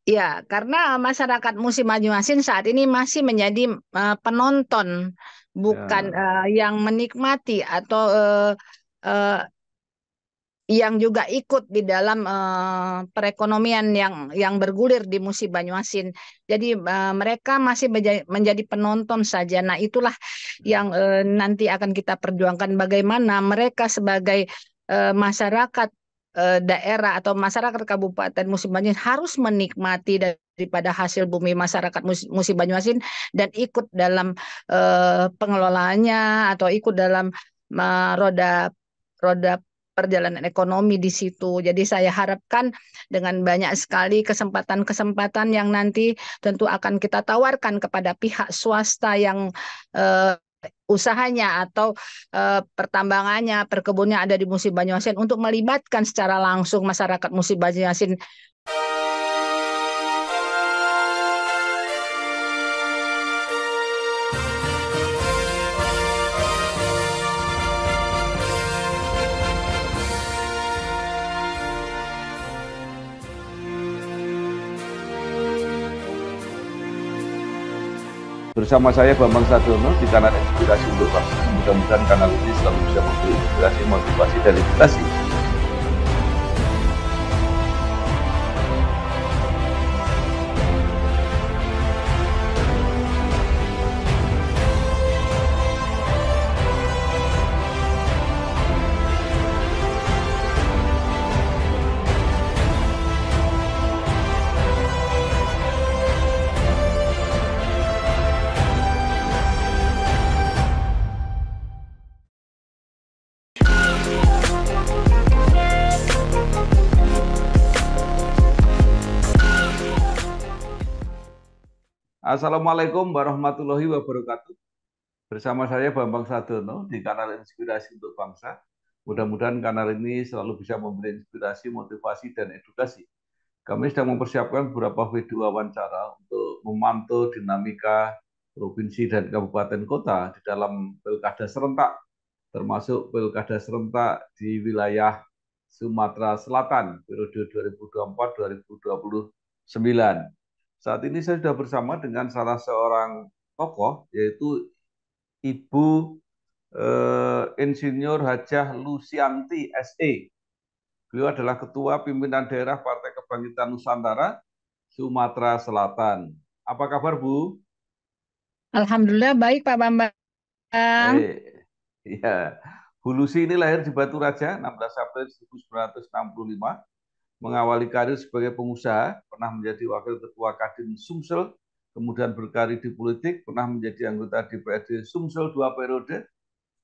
Ya, karena masyarakat Musim Banyuasin saat ini masih menjadi penonton, bukan Ya. yang menikmati atau eh, yang juga ikut di dalam perekonomian yang bergulir di Musi Banyuasin. Jadi mereka masih menjadi penonton saja. Nah, itulah yang nanti akan kita perjuangkan bagaimana mereka sebagai masyarakat daerah atau masyarakat Kabupaten Musi Banyuasin harus menikmati daripada hasil bumi masyarakat Musi Banyuasin dan ikut dalam pengelolaannya atau ikut dalam roda roda perjalanan ekonomi di situ. Jadi saya harapkan dengan banyak sekali kesempatan-kesempatan yang nanti tentu akan kita tawarkan kepada pihak swasta yang eh, usahanya atau pertambangannya, perkebunnya ada di Musi Banyuasin untuk melibatkan secara langsung masyarakat Musi Banyuasin. Bersama saya Bambang Sadiono di kanal Inspirasi untuk Bangsa. Mudah-mudahan kanal ini selalu bisa memberi inspirasi, motivasi, dan edukasi. Assalamualaikum warahmatullahi wabarakatuh. Bersama saya Bambang Sadiono di kanal Inspirasi untuk Bangsa. Mudah-mudahan kanal ini selalu bisa memberi inspirasi, motivasi, dan edukasi. Kami sedang mempersiapkan beberapa video wawancara untuk memantau dinamika provinsi dan kabupaten kota di dalam pilkada serentak, termasuk pilkada serentak di wilayah Sumatera Selatan periode 2024-2029. Saat ini saya sudah bersama dengan salah seorang tokoh, yaitu Ibu Insinyur Hajah Lusianti SE. Beliau adalah Ketua Pimpinan Daerah Partai Kebangkitan Nusantara Sumatera Selatan. Apa kabar, Bu? Alhamdulillah baik Pak Bambang. Baik. Ya. Bu Lusi ini lahir di Batu Raja 16 April 1965, mengawali karir sebagai pengusaha, pernah menjadi wakil ketua Kadin Sumsel, kemudian berkarir di politik, pernah menjadi anggota DPRD Sumsel 2 periode,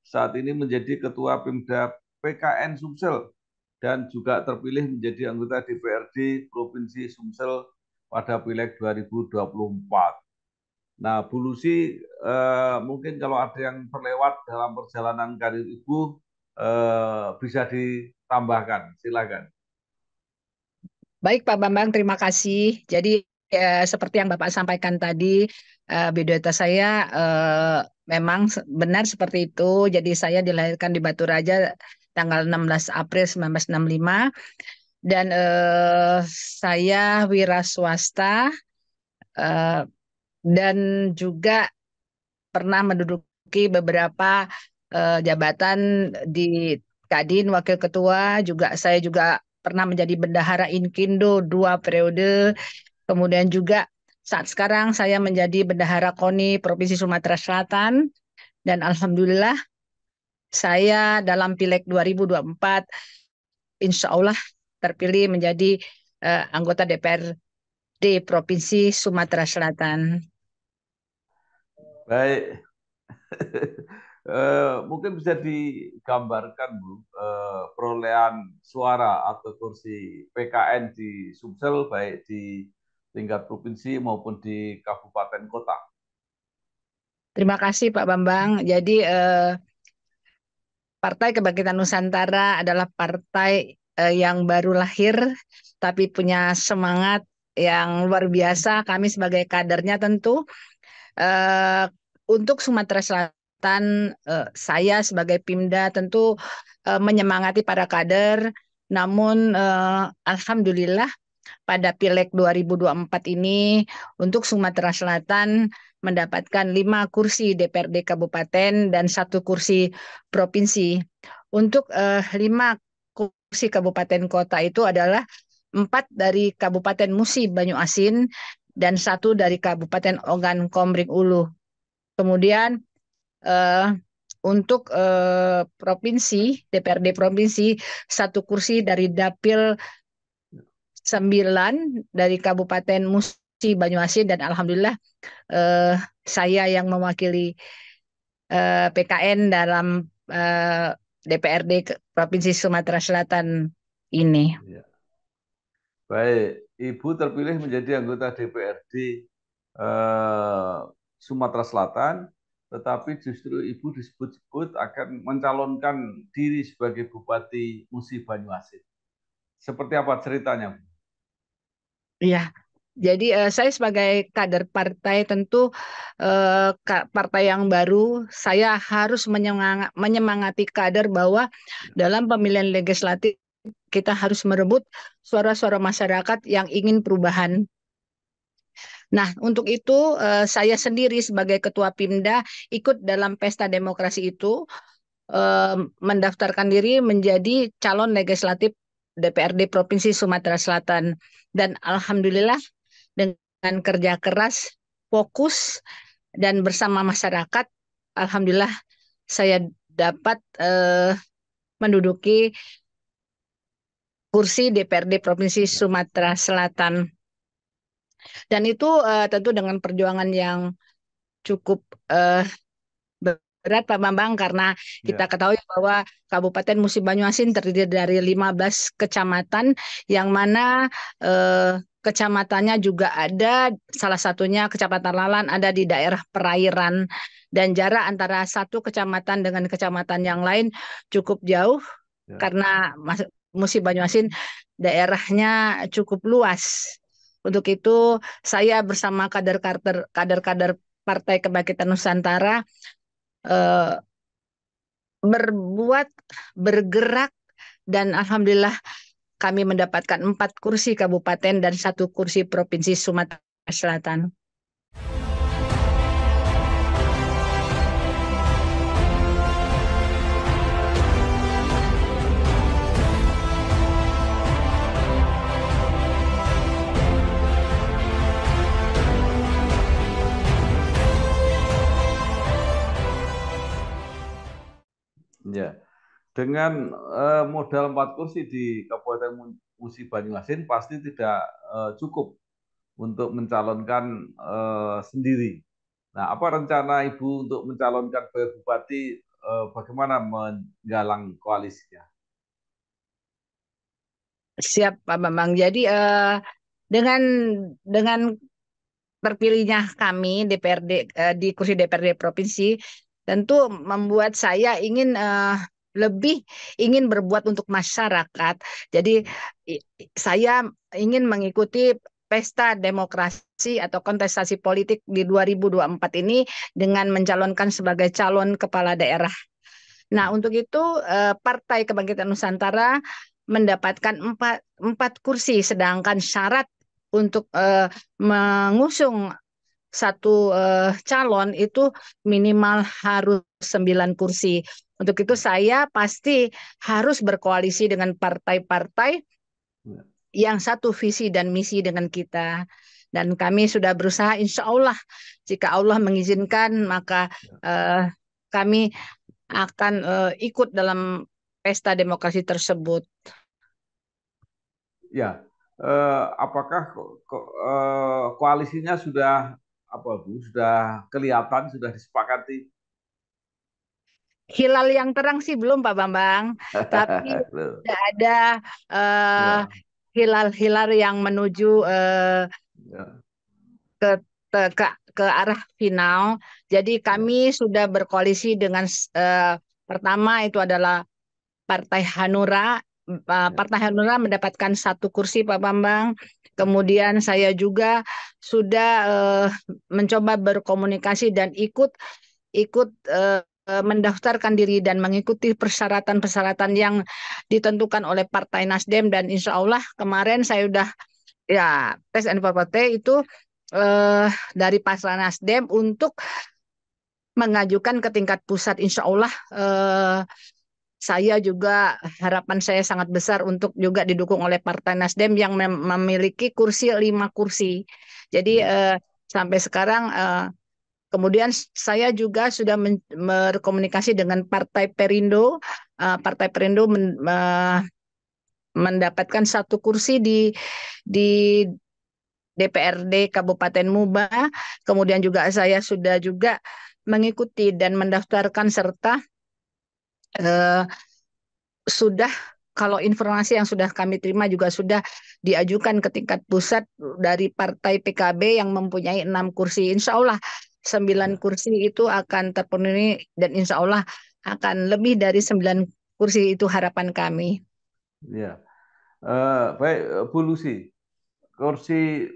saat ini menjadi ketua Pemda PKN Sumsel, dan juga terpilih menjadi anggota DPRD Provinsi Sumsel pada Pileg 2024. Nah, Bu Lucy, mungkin kalau ada yang terlewat dalam perjalanan karir Ibu, bisa ditambahkan. Silakan. Baik Pak Bambang, terima kasih. Jadi seperti yang Bapak sampaikan tadi, biodata saya memang benar seperti itu. Jadi saya dilahirkan di Batu Raja tanggal 16 April 1965 dan saya wira swasta eh, dan juga pernah menduduki beberapa jabatan di Kadin, Wakil Ketua, juga saya juga pernah menjadi Bendahara Inkindo 2 periode. Kemudian juga saat sekarang saya menjadi Bendahara KONI Provinsi Sumatera Selatan dan alhamdulillah saya dalam Pileg 2024 insya Allah terpilih menjadi anggota DPRD Provinsi Sumatera Selatan. Baik. Mungkin bisa digambarkan, Bu, perolehan suara atau kursi PKN di Sumsel, baik di tingkat provinsi maupun di kabupaten kota. Terima kasih Pak Bambang. Jadi Partai Kebangkitan Nusantara adalah partai yang baru lahir, tapi punya semangat yang luar biasa. Kami sebagai kadernya tentu eh, untuk Sumatera Selatan, saya sebagai Pimda tentu menyemangati para kader. Namun, alhamdulillah pada Pileg 2024 ini untuk Sumatera Selatan mendapatkan 5 kursi DPRD Kabupaten dan 1 kursi provinsi. Untuk 5 kursi kabupaten kota itu adalah 4 dari Kabupaten Musi Banyuasin dan 1 dari Kabupaten Ogan Komering Ulu. Kemudian eh, untuk provinsi, DPRD provinsi, 1 kursi dari Dapil 9 dari Kabupaten Musi Banyuasin dan alhamdulillah eh, saya yang mewakili PKN dalam DPRD Provinsi Sumatera Selatan ini. Ya. Baik, Ibu terpilih menjadi anggota DPRD Sumatera Selatan, tetapi justru Ibu disebut-sebut akan mencalonkan diri sebagai Bupati Musi Banyuasin. Seperti apa ceritanya, Bu? Iya, jadi saya sebagai kader partai tentu partai yang baru, saya harus menyemangati kader bahwa dalam pemilihan legislatif kita harus merebut suara-suara masyarakat yang ingin perubahan. Nah, untuk itu saya sendiri sebagai Ketua Pimda ikut dalam pesta demokrasi itu mendaftarkan diri menjadi calon legislatif DPRD Provinsi Sumatera Selatan. Dan alhamdulillah dengan kerja keras, fokus, dan bersama masyarakat, alhamdulillah saya dapat menduduki kursi DPRD Provinsi Sumatera Selatan. Dan itu tentu dengan perjuangan yang cukup berat Pak Bambang karena kita Ya, ketahui bahwa Kabupaten Musi Banyuasin terdiri dari 15 kecamatan yang mana kecamatannya juga ada salah satunya Kecamatan Lalan ada di daerah perairan dan jarak antara satu kecamatan dengan kecamatan yang lain cukup jauh ya, karena Musi Banyuasin daerahnya cukup luas. Untuk itu saya bersama kader-kader Partai Kebangkitan Nusantara eh, berbuat, bergerak, dan alhamdulillah kami mendapatkan 4 kursi kabupaten dan 1 kursi provinsi Sumatera Selatan. ya. Dengan modal 4 kursi di Kabupaten Musi Banyuasin pasti tidak cukup untuk mencalonkan sendiri. Nah, apa rencana Ibu untuk mencalonkan sebagai bupati? Bagaimana menggalang koalisinya? Siap Pak Bambang. Jadi dengan dengan terpilihnya kami DPRD di kursi DPRD provinsi tentu membuat saya ingin lebih ingin berbuat untuk masyarakat. Jadi saya ingin mengikuti pesta demokrasi atau kontestasi politik di 2024 ini dengan mencalonkan sebagai calon kepala daerah. Nah, untuk itu Partai Kebangkitan Nusantara mendapatkan empat kursi, sedangkan syarat untuk mengusung satu calon itu minimal harus 9 kursi. Untuk itu saya pasti harus berkoalisi dengan partai-partai yang satu visi dan misi dengan kita. Dan kami sudah berusaha, insya Allah, jika Allah mengizinkan, maka eh, kami akan ikut dalam pesta demokrasi tersebut. Ya, apakah koalisinya sudah apa Bu? Sudah kelihatan, sudah disepakati? Hilal yang terang sih belum Pak Bambang, tapi Loh, sudah ada eh, ya, hilal-hilal yang menuju ya, ke, ke ke arah final. Jadi ya, kami sudah berkoalisi dengan pertama itu adalah Partai Hanura. ya, Partai Hanura mendapatkan 1 kursi Pak Bambang. ya, Kemudian saya juga sudah mencoba berkomunikasi dan ikut ikut mendaftarkan diri dan mengikuti persyaratan-persyaratan yang ditentukan oleh Partai Nasdem dan insya Allah kemarin saya sudah ya tes and proper itu eh, dari Pasra Nasdem untuk mengajukan ke tingkat pusat. Insya Allah saya juga harapan saya sangat besar untuk juga didukung oleh Partai Nasdem yang memiliki kursi 5 kursi. Jadi Ya, sampai sekarang kemudian saya juga sudah berkomunikasi dengan Partai Perindo. Partai Perindo mendapatkan 1 kursi di DPRD Kabupaten Muba. Kemudian juga saya sudah juga mengikuti dan mendaftarkan serta eh, sudah kalau informasi yang sudah kami terima juga sudah diajukan ke tingkat pusat dari Partai PKB yang mempunyai 6 kursi. Insya Allah 9 kursi itu akan terpenuhi dan insya Allah akan lebih dari 9 kursi itu harapan kami. ya. Baik, Bu Lucy, kursi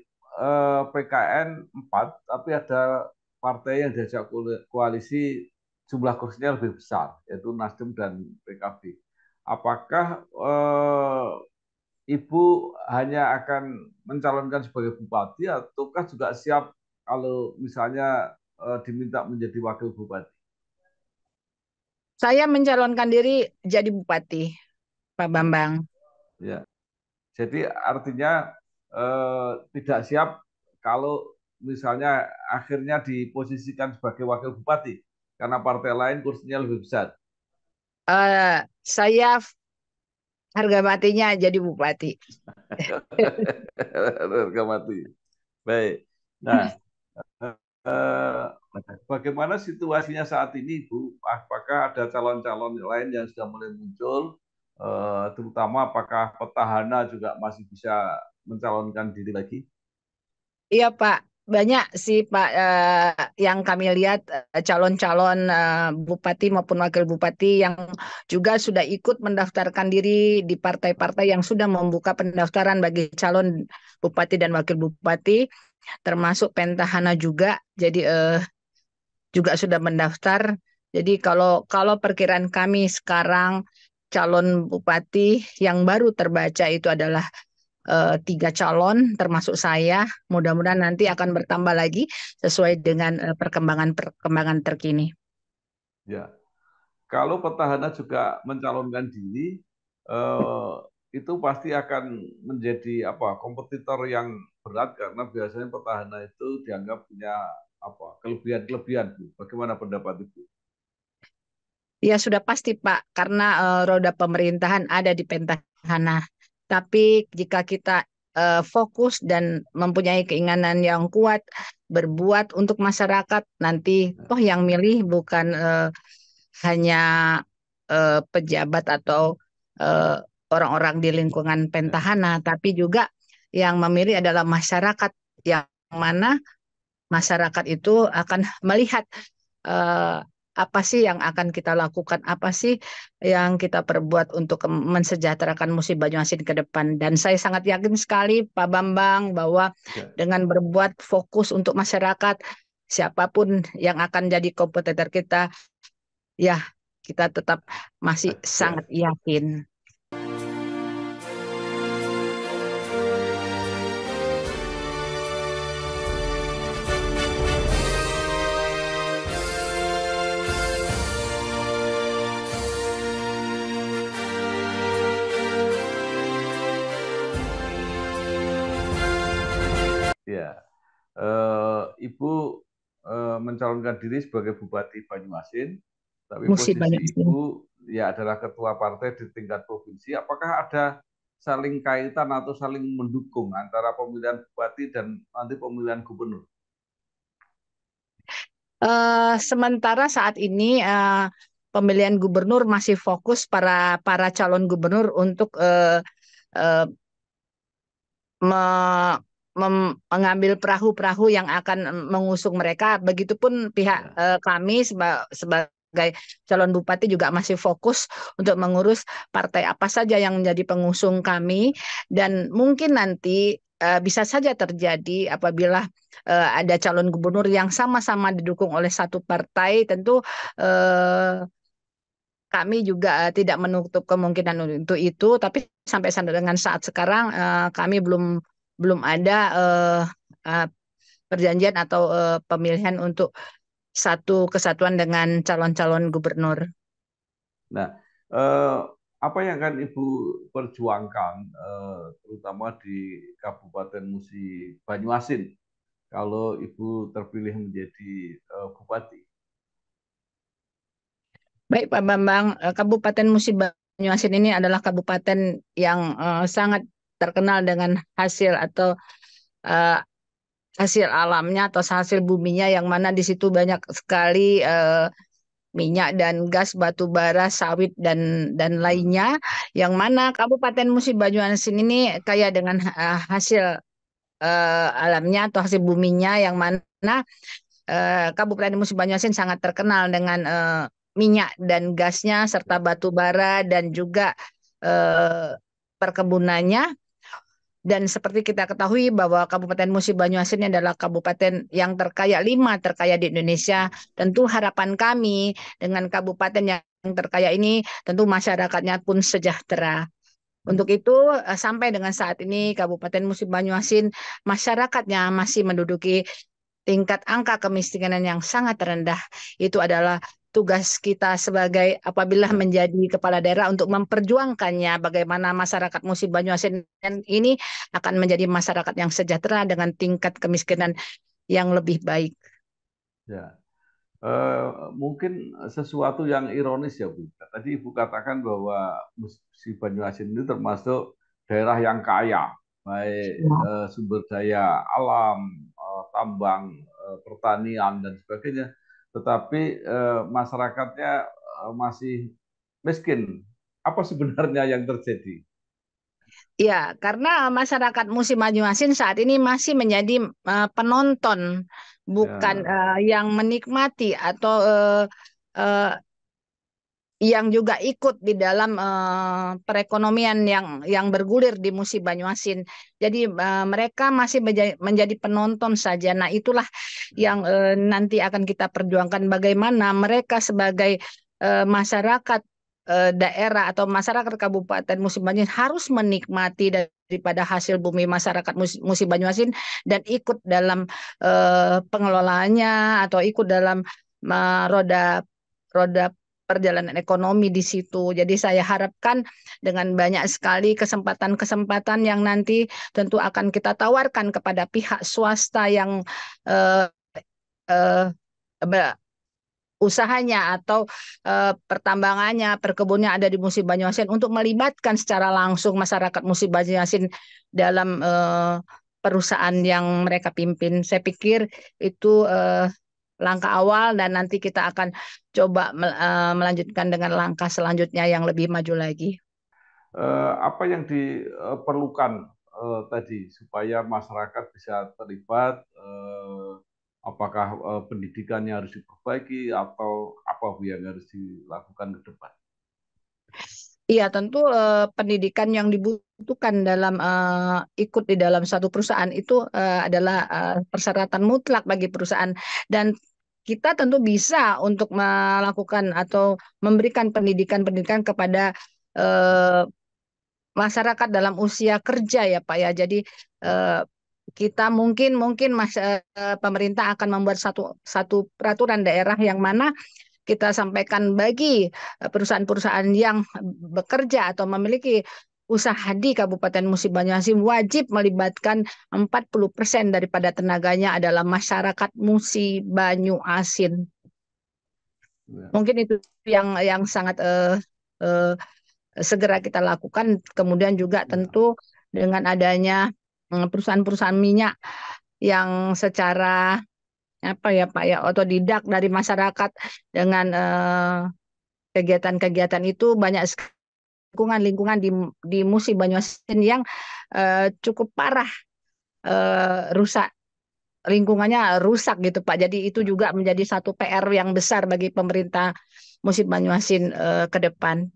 PKN 4, tapi ada partai yang diajak koalisi jumlah kursinya lebih besar, yaitu Nasdem dan PKB. Apakah Ibu hanya akan mencalonkan sebagai bupati, ataukah juga siap kalau misalnya diminta menjadi wakil bupati? Saya mencalonkan diri jadi bupati, Pak Ya, Bambang. ya. Jadi artinya tidak siap kalau misalnya akhirnya diposisikan sebagai wakil bupati karena partai lain kursinya lebih besar. Saya harga matinya jadi bupati. Harga mati. Baik. Nah, eh, bagaimana situasinya saat ini, Bu? Apakah ada calon-calon lain yang sudah mulai muncul? Terutama apakah petahana juga masih bisa mencalonkan diri lagi? Iya Pak, banyak sih Pak yang kami lihat calon-calon bupati maupun wakil bupati yang juga sudah ikut mendaftarkan diri di partai-partai yang sudah membuka pendaftaran bagi calon bupati dan wakil bupati, termasuk petahana juga. Jadi juga sudah mendaftar. Jadi kalau kalau perkiraan kami sekarang calon bupati yang baru terbaca itu adalah 3 calon termasuk saya. Mudah-mudahan nanti akan bertambah lagi sesuai dengan perkembangan terkini. Ya. Kalau petahana juga mencalonkan diri, eh, itu pasti akan menjadi apa kompetitor yang berat karena biasanya petahana itu dianggap punya apa kelebihan-kelebihan. Bu. Bagaimana pendapat Ibu? Ya sudah pasti Pak, karena roda pemerintahan ada di petahana. Tapi jika kita fokus dan mempunyai keinginan yang kuat berbuat untuk masyarakat, nanti toh yang milih bukan hanya pejabat atau eh, orang-orang di lingkungan Ya, petahana, tapi juga yang memilih adalah masyarakat yang mana masyarakat itu akan melihat eh, apa sih yang akan kita lakukan, apa sih yang kita perbuat untuk mensejahterakan Musi Banyuasin ke depan. Dan saya sangat yakin sekali, Pak Bambang, bahwa ya, dengan berbuat fokus untuk masyarakat, siapapun yang akan jadi kompetitor kita, ya kita tetap masih sangat ya, yakin. ya. Ibu mencalonkan diri sebagai Bupati Banyuasin, tapi Musi posisi Banyuasin. Ibu ya adalah ketua partai di tingkat provinsi. Apakah ada saling kaitan atau saling mendukung antara pemilihan bupati dan nanti pemilihan gubernur? Sementara saat ini pemilihan gubernur masih fokus para para calon gubernur untuk eh, me- mengambil perahu-perahu yang akan mengusung mereka. Begitupun pihak Ya, kami sebagai calon bupati juga masih fokus untuk mengurus partai apa saja yang menjadi pengusung kami dan mungkin nanti bisa saja terjadi apabila ada calon gubernur yang sama-sama didukung oleh satu partai, tentu eh, kami juga tidak menutup kemungkinan untuk itu, tapi sampai dengan saat sekarang kami belum belum ada uh, perjanjian atau pemilihan untuk satu kesatuan dengan calon-calon gubernur. Nah, eh, apa yang akan Ibu perjuangkan, terutama di Kabupaten Musi Banyuasin, kalau Ibu terpilih menjadi bupati? Baik Pak Bambang, Kabupaten Musi Banyuasin ini adalah kabupaten yang sangat terkenal dengan hasil atau eh, hasil alamnya atau hasil buminya yang mana di situ banyak sekali minyak dan gas, batu bara, sawit dan Hmm. lainnya yang mana Kabupaten Musi Banyuasin ini kaya dengan hasil alamnya atau hasil buminya yang mana Kabupaten Musi Banyuasin sangat terkenal dengan minyak dan gasnya serta Ya, batu bara dan juga eh, perkebunannya. Dan seperti kita ketahui bahwa Kabupaten Musi Banyuasin ini adalah kabupaten yang terkaya, lima terkaya di Indonesia. Tentu harapan kami dengan kabupaten yang terkaya ini, tentu masyarakatnya pun sejahtera. Untuk itu, sampai dengan saat ini Kabupaten Musi Banyuasin, masyarakatnya masih menduduki tingkat angka kemiskinan yang sangat rendah. Itu adalah tugas kita sebagai apabila ya. menjadi kepala daerah untuk memperjuangkannya bagaimana masyarakat Musi Banyuasin ini akan menjadi masyarakat yang sejahtera dengan tingkat kemiskinan yang lebih baik. Ya. Eh, Mungkin sesuatu yang ironis ya Bu. Tadi Ibu katakan bahwa Musi Banyuasin ini termasuk daerah yang kaya, baik Ya. sumber daya alam, tambang, pertanian dan sebagainya. Tetapi masyarakatnya masih miskin. Apa sebenarnya yang terjadi? Ya, karena masyarakat Musi Banyuasin saat ini masih menjadi penonton, bukan Ya, yang menikmati atau uh, yang juga ikut di dalam perekonomian yang bergulir di Musi Banyuasin. Jadi mereka masih menjadi penonton saja. Nah, itulah ya, yang nanti akan kita perjuangkan bagaimana mereka sebagai masyarakat daerah atau masyarakat Kabupaten Musi Banyuasin harus menikmati daripada hasil bumi masyarakat Musi Banyuasin dan ikut dalam pengelolaannya atau ikut dalam roda roda perjalanan ekonomi di situ. Jadi saya harapkan dengan banyak sekali kesempatan-kesempatan yang nanti tentu akan kita tawarkan kepada pihak swasta yang eh, eh, usahanya atau pertambangannya, perkebunnya ada di Musi Banyuasin untuk melibatkan secara langsung masyarakat Musi Banyuasin dalam perusahaan yang mereka pimpin. Saya pikir itu langkah awal dan nanti kita akan coba melanjutkan dengan langkah selanjutnya yang lebih maju lagi. Apa yang diperlukan tadi supaya masyarakat bisa terlibat? Apakah pendidikannya harus diperbaiki atau apa Bu yang harus dilakukan ke depan? Iya, tentu pendidikan yang dibutuhkan dalam ikut di dalam satu perusahaan itu adalah persyaratan mutlak bagi perusahaan dan kita tentu bisa untuk melakukan atau memberikan pendidikan-pendidikan kepada eh, masyarakat dalam usia kerja ya Pak ya. Jadi eh, kita mungkin mungkin pemerintah akan membuat satu satu peraturan daerah yang mana kita sampaikan bagi perusahaan-perusahaan yang bekerja atau memiliki usaha di Kabupaten Musi Banyuasin wajib melibatkan 40% daripada tenaganya adalah masyarakat Musi Banyuasin. Ya, Mungkin itu yang sangat eh, segera kita lakukan. Kemudian juga ya. tentu dengan adanya perusahaan-perusahaan minyak yang secara apa ya Pak ya otodidak dari masyarakat dengan kegiatan-kegiatan itu banyak lingkungan di Musi Banyuasin yang cukup parah rusak lingkungannya rusak gitu Pak. Jadi itu juga menjadi satu PR yang besar bagi pemerintah Musi Banyuasin ke depan.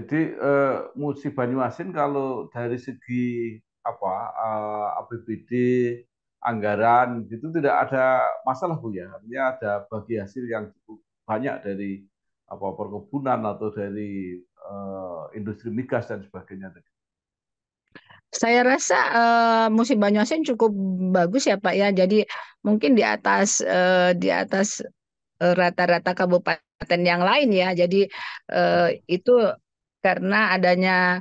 Jadi Musi Banyuasin kalau dari segi apa APBD anggaran itu tidak ada masalah Bu ya. Artinya ada bagi hasil yang cukup banyak dari apa perkebunan atau dari industri migas dan sebagainya. Saya rasa musim Banyuasin cukup bagus ya Pak ya. Jadi mungkin di atas rata-rata kabupaten yang lain ya. Jadi itu karena adanya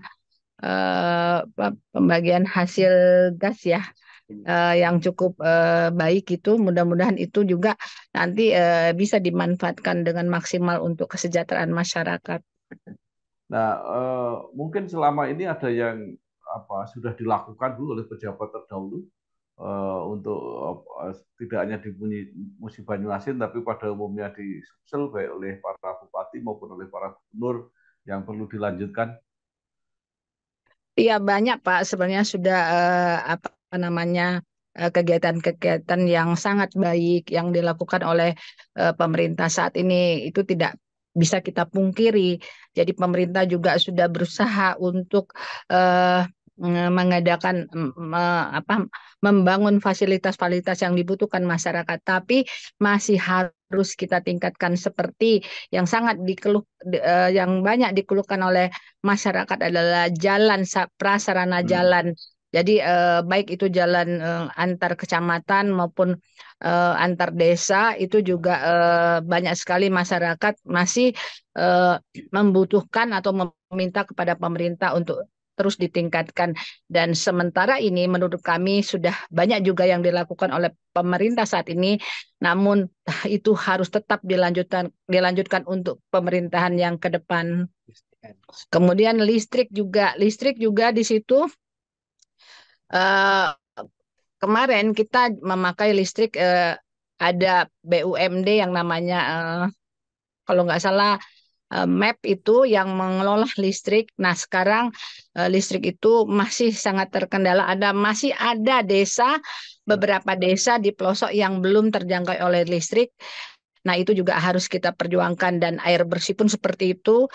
pembagian hasil gas ya yang cukup baik itu. Mudah-mudahan itu juga nanti bisa dimanfaatkan dengan maksimal untuk kesejahteraan masyarakat. Nah, mungkin selama ini ada yang apa sudah dilakukan dulu oleh pejabat terdahulu untuk tidak hanya di Musi Banyuasin tapi pada umumnya di Sumsel baik oleh para bupati maupun oleh para gubernur yang perlu dilanjutkan. Iya banyak Pak, sebenarnya sudah apa namanya kegiatan-kegiatan yang sangat baik yang dilakukan oleh pemerintah saat ini itu tidak bisa kita pungkiri. Jadi pemerintah juga sudah berusaha untuk eh, mengadakan apa membangun fasilitas-fasilitas yang dibutuhkan masyarakat, tapi masih harus kita tingkatkan seperti yang yang banyak dikeluhkan oleh masyarakat adalah jalan prasarana Hmm. jalan. Jadi baik itu jalan antar kecamatan maupun antar desa itu juga banyak sekali masyarakat masih eh, membutuhkan atau meminta kepada pemerintah untuk terus ditingkatkan. Dan sementara ini menurut kami sudah banyak juga yang dilakukan oleh pemerintah saat ini, namun itu harus tetap dilanjutkan untuk pemerintahan yang ke depan. Kemudian listrik juga di situ eh, kemarin kita memakai listrik ada BUMD yang namanya kalau nggak salah MAP itu yang mengelola listrik. Nah, sekarang listrik itu masih sangat terkendala. Masih ada beberapa desa di pelosok yang belum terjangkau oleh listrik. Nah, itu juga harus kita perjuangkan dan air bersih pun seperti itu.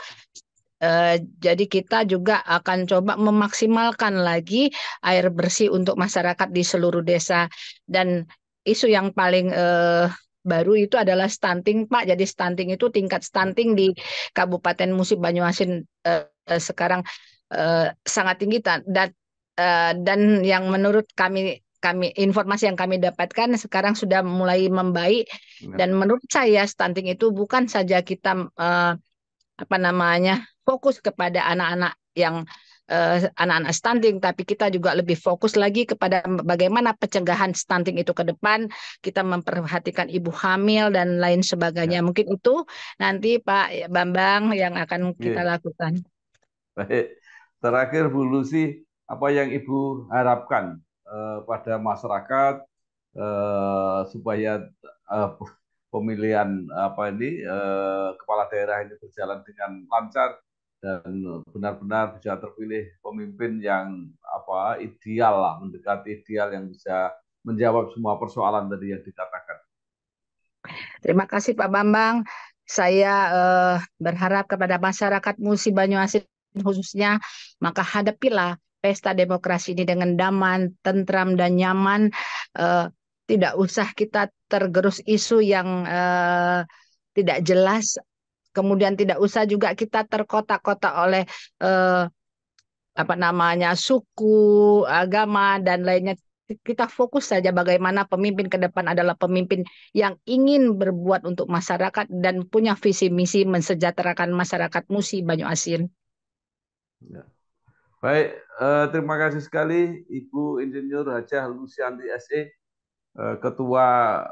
Jadi kita juga akan coba memaksimalkan lagi air bersih untuk masyarakat di seluruh desa. Dan isu yang paling baru itu adalah stunting, Pak. Jadi stunting itu tingkat stunting di Kabupaten Musi Banyuasin sekarang sangat tinggi dan yang menurut kami informasi yang kami dapatkan sekarang sudah mulai membaik Ya, dan menurut saya stunting itu bukan saja kita apa namanya fokus kepada anak-anak stunting, tapi kita juga lebih fokus lagi kepada bagaimana pencegahan stunting itu ke depan, kita memperhatikan ibu hamil dan lain sebagainya. ya. Mungkin itu nanti Pak Bambang yang akan kita Iya. lakukan. Baik. Terakhir Bu Lucy, apa yang Ibu harapkan pada masyarakat supaya eh, pemilihan apa ini kepala daerah ini berjalan dengan lancar dan benar-benar bisa terpilih pemimpin yang apa ideal lah, mendekati ideal yang bisa menjawab semua persoalan tadi yang dikatakan. Terima kasih Pak Bambang. Saya berharap kepada masyarakat Musi Banyuasin khususnya, maka hadapilah pesta demokrasi ini dengan damai, tentram, dan nyaman. Eh, Tidak usah kita tergerus isu yang tidak jelas. Kemudian tidak usah juga kita terkotak-kotak oleh eh, apa namanya suku, agama dan lainnya. Kita fokus saja bagaimana pemimpin ke depan adalah pemimpin yang ingin berbuat untuk masyarakat dan punya visi misi mensejahterakan masyarakat Musi Banyuasin. Ya. Baik, terima kasih sekali Ibu Insinyur Hajah Lucianti SE, Ketua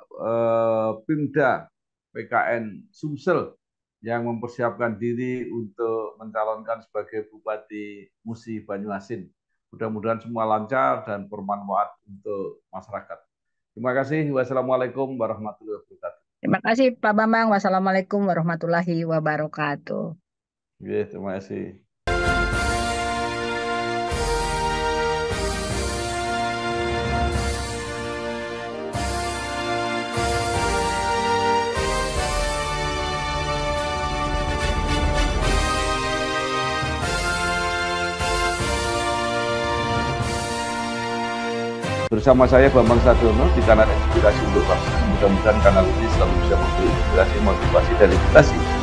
Pimda PKN Sumsel yang mempersiapkan diri untuk mencalonkan sebagai Bupati Musi Banyuasin. Mudah-mudahan semua lancar dan bermanfaat untuk masyarakat. Terima kasih. Wassalamualaikum warahmatullahi wabarakatuh. Terima kasih Pak Bambang. Wassalamualaikum warahmatullahi wabarakatuh. Oke, terima kasih. Bersama saya Bambang Sadiono di kanal Inspirasi untuk Bangsa. Mudah-mudahan kanal ini selalu bisa memberi inspirasi, motivasi, dan edukasi